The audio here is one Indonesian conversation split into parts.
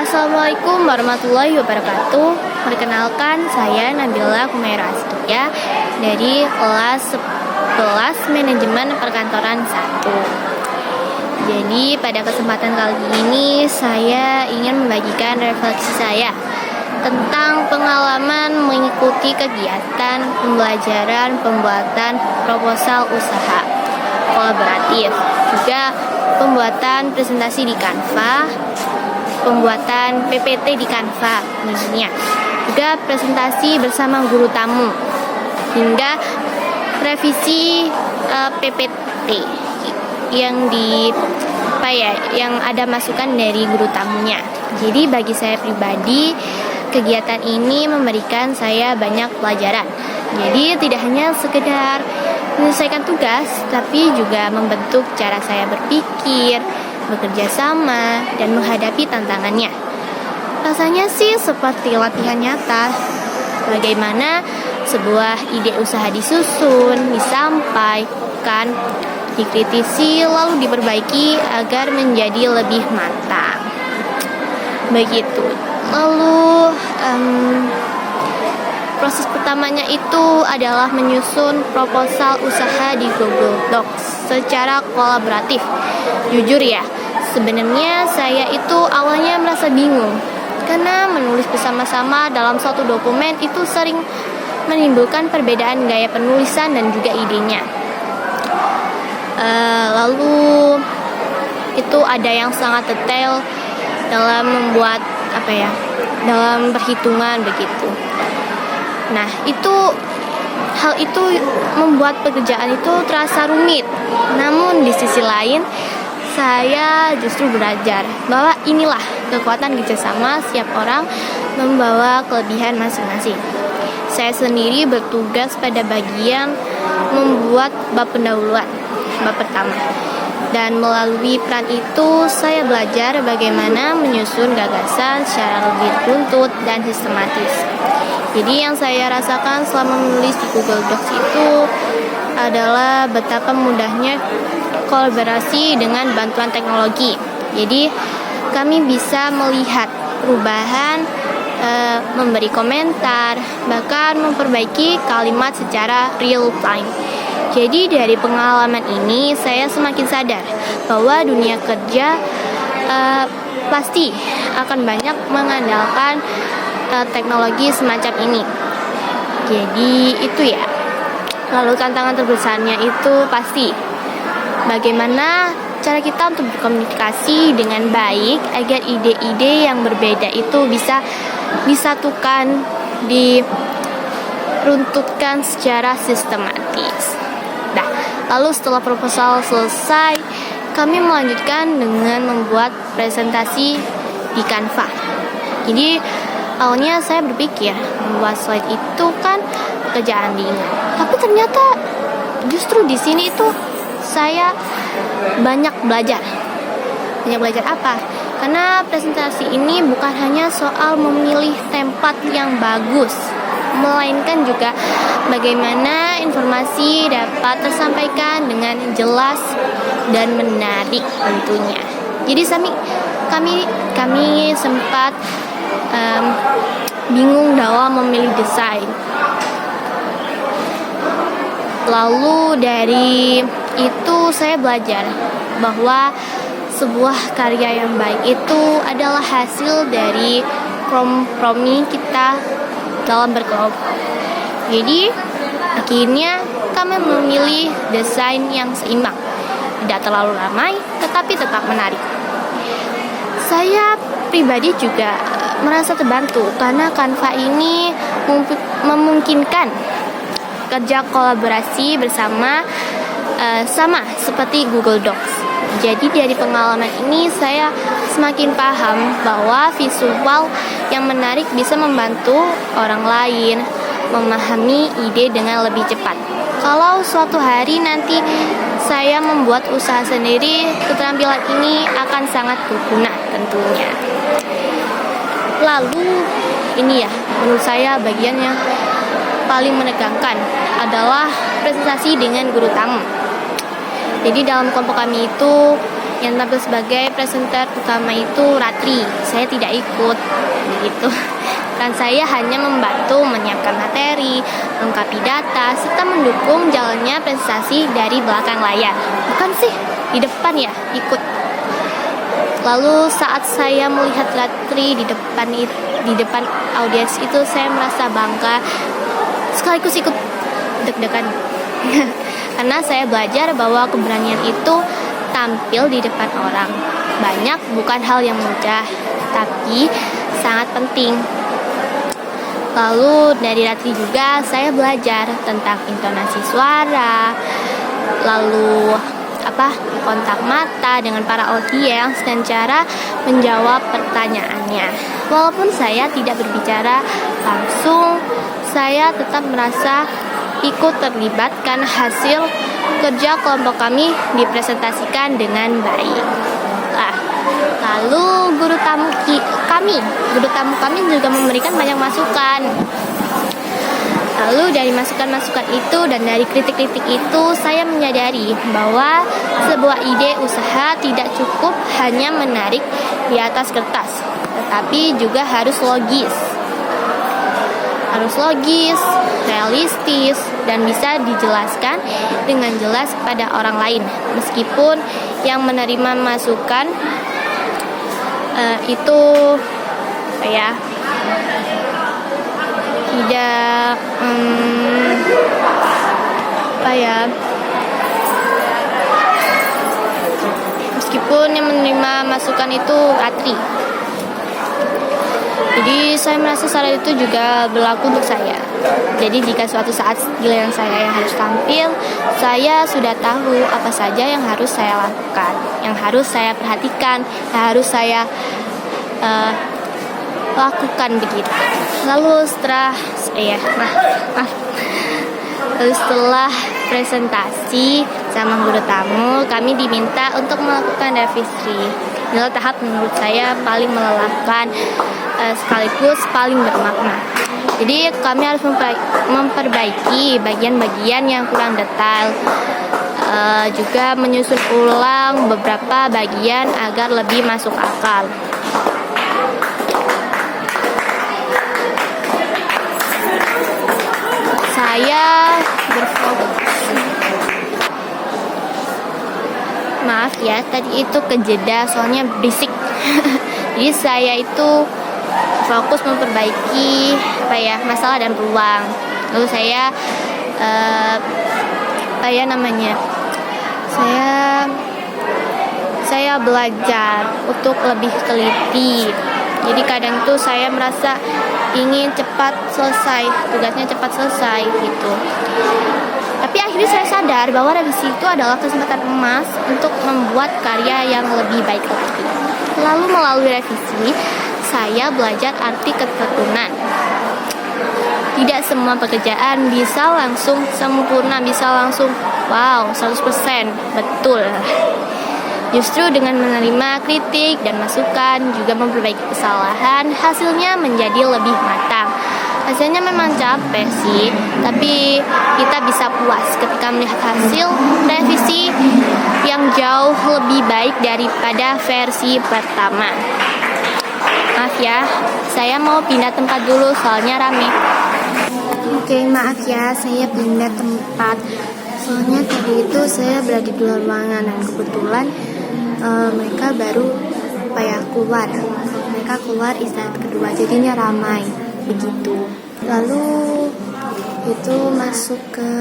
Assalamualaikum warahmatullahi wabarakatuh. Perkenalkan, saya Nabila Humaira Astuya dari kelas 11 Manajemen Perkantoran 1. Jadi pada kesempatan kali ini saya ingin membagikan refleksi saya tentang pengalaman mengikuti kegiatan pembelajaran pembuatan proposal usaha kolaboratif, juga pembuatan presentasi di Canva, pembuatan PPT di Canva tentunya, juga presentasi bersama guru tamu, hingga revisi PPT yang ada masukan dari guru tamunya. Jadi bagi saya pribadi, kegiatan ini memberikan saya banyak pelajaran. Jadi tidak hanya sekedar menyelesaikan tugas, tapi juga membentuk cara saya berpikir, bekerja sama, dan menghadapi tantangannya. Rasanya sih seperti latihan nyata. Bagaimana sebuah ide usaha disusun, disampaikan, dikritisi, lalu diperbaiki agar menjadi lebih matang. Begitu. Lalu proses pertamanya itu adalah menyusun proposal usaha di Google Docs secara kolaboratif. Jujur ya, sebenarnya saya itu awalnya merasa bingung karena menulis bersama-sama dalam suatu dokumen itu sering menimbulkan perbedaan gaya penulisan dan juga idenya. Lalu itu ada yang sangat detail dalam membuat dalam perhitungan begitu. Nah, hal itu membuat pekerjaan itu terasa rumit. Namun di sisi lain, saya justru belajar bahwa inilah kekuatan kerjasama, setiap orang membawa kelebihan masing-masing. Saya sendiri bertugas pada bagian membuat bab pendahuluan, bab pertama. Dan melalui peran itu, saya belajar bagaimana menyusun gagasan secara lebih runtut dan sistematis. Jadi yang saya rasakan selama menulis di Google Docs itu adalah betapa mudahnya kolaborasi dengan bantuan teknologi. Jadi kami bisa melihat perubahan, memberi komentar, bahkan memperbaiki kalimat secara real time. Jadi dari pengalaman ini saya semakin sadar bahwa dunia kerja pasti akan banyak mengandalkan teknologi semacam ini. Jadi itu ya. Lalu tantangan terbesarnya itu pasti bagaimana cara kita untuk berkomunikasi dengan baik agar ide-ide yang berbeda itu bisa disatukan, diruntutkan secara sistematis. Nah, lalu setelah proposal selesai, kami melanjutkan dengan membuat presentasi di Canva. Jadi awalnya saya berpikir membuat slide itu kan pekerjaan ringan, tapi ternyata justru di sini itu saya banyak belajar. Banyak belajar apa? Karena presentasi ini bukan hanya soal memilih tempat yang bagus, melainkan juga bagaimana informasi dapat tersampaikan dengan jelas dan menarik tentunya. Jadi kami sempat bingung dalam memilih desain. Lalu dari itu saya belajar bahwa sebuah karya yang baik itu adalah hasil dari kompromi kita dalam berkelompok. Jadi akhirnya kami memilih desain yang seimbang, tidak terlalu ramai tetapi tetap menarik. Saya pribadi juga merasa terbantu karena Canva ini memungkinkan kerja kolaborasi bersama, sama seperti Google Docs. Jadi dari pengalaman ini saya semakin paham bahwa visual yang menarik bisa membantu orang lain memahami ide dengan lebih cepat. Kalau suatu hari nanti saya membuat usaha sendiri, keterampilan ini akan sangat berguna tentunya. Lalu ini ya, menurut saya bagian yang paling menegangkan adalah presentasi dengan guru tamu. Jadi dalam kelompok kami itu Yang tampil sebagai presenter utama itu Ratri. Saya tidak ikut, begitu. Dan saya hanya membantu menyiapkan materi, melengkapi data, serta mendukung jalannya presentasi dari belakang layar. Bukan sih, di depan ya, ikut. Lalu saat saya melihat Ratri di depan audiens itu, saya merasa bangga, sekaligus ikut deg-degan. Karena saya belajar bahwa keberanian itu tampil di depan orang banyak bukan hal yang mudah, tapi sangat penting. Lalu dari Ratri juga saya belajar tentang intonasi suara, lalu kontak mata dengan para audiens dan cara menjawab pertanyaannya. Walaupun saya tidak berbicara langsung, saya tetap merasa ikut terlibat karena hasil kerja kelompok kami dipresentasikan dengan baik. Lalu guru tamu kami juga memberikan banyak masukan. Lalu dari masukan-masukan itu dan dari kritik-kritik itu, saya menyadari bahwa sebuah ide usaha tidak cukup hanya menarik di atas kertas, tetapi juga harus logis, realistis, dan bisa dijelaskan dengan jelas pada orang lain. Meskipun yang menerima masukan itu tidak meskipun yang menerima masukan itu Ratri. Jadi saya merasa saran itu juga berlaku untuk saya. Jadi jika suatu saat giliran saya yang harus tampil, saya sudah tahu apa saja yang harus saya lakukan, yang harus saya perhatikan, yang harus saya lakukan begitu. Lalu setelah presentasi sama guru tamu, kami diminta untuk melakukan revisi. Inilah tahap menurut saya paling melelahkan, sekaligus paling bermakna. Jadi kami harus memperbaiki bagian-bagian yang kurang detail, juga menyusun ulang beberapa bagian agar lebih masuk akal. Saya berfokus. Maaf ya, tadi itu kejeda soalnya berisik. Jadi saya itu fokus memperbaiki masalah dan peluang. Lalu saya saya belajar untuk lebih teliti. Jadi kadang itu saya merasa ingin cepat selesai, tugasnya cepat selesai gitu. Tapi akhirnya saya sadar bahwa revisi itu adalah kesempatan emas untuk membuat karya yang lebih baik lagi. Lalu melalui revisi, saya belajar arti ketekunan. Tidak semua pekerjaan bisa langsung sempurna, bisa langsung 100% betul. Justru dengan menerima kritik dan masukan, juga memperbaiki kesalahan, hasilnya menjadi lebih matang. Hasilnya memang capek sih, tapi kita bisa puas ketika melihat hasil revisi yang jauh lebih baik daripada versi pertama. Maaf ya, saya mau pindah tempat dulu soalnya rame. Oke, maaf ya, saya pindah tempat. Soalnya tadi itu saya berada di luar ruangan dan kebetulan mereka baru keluar. Mereka keluar istirahat kedua, jadinya ramai begitu. Lalu itu masuk ke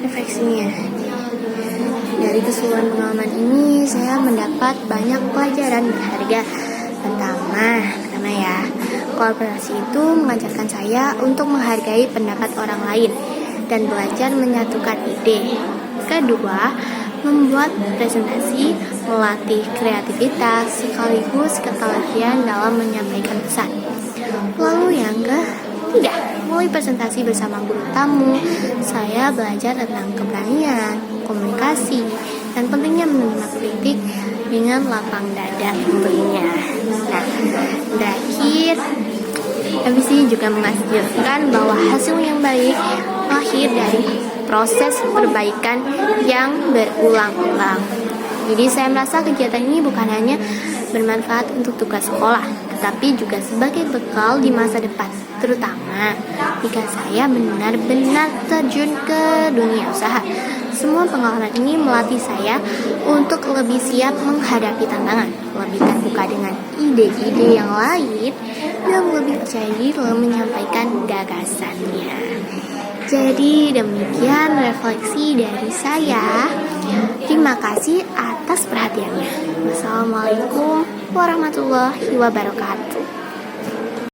refleksinya. Dari keseluruhan pengalaman ini saya mendapat banyak pelajaran berharga. Pertama ya, kolaborasi itu mengajarkan saya untuk menghargai pendapat orang lain dan belajar menyatukan ide. Kedua, membuat presentasi melatih kreativitas sekaligus ketelitian dalam menyampaikan pesan. Lalu yang ketiga, melalui presentasi bersama guru tamu, saya belajar tentang keberanian, komunikasi, dan pentingnya menerima kritik dengan lapang dada tentunya. Nah, terakhir, revisi juga menghasilkan bahwa hasil yang baik lahir dari proses perbaikan yang berulang-ulang. Jadi saya merasa kegiatan ini bukan hanya bermanfaat untuk tugas sekolah, tetapi juga sebagai bekal di masa depan, terutama jika saya benar-benar terjun ke dunia usaha. Semua pengalaman ini melatih saya untuk lebih siap menghadapi tantangan, lebih terbuka dengan ide-ide yang lain, dan lebih percaya diri dalam menyampaikan gagasannya. Jadi demikian refleksi dari saya. Terima kasih atas perhatiannya. Wassalamualaikum warahmatullahi wabarakatuh.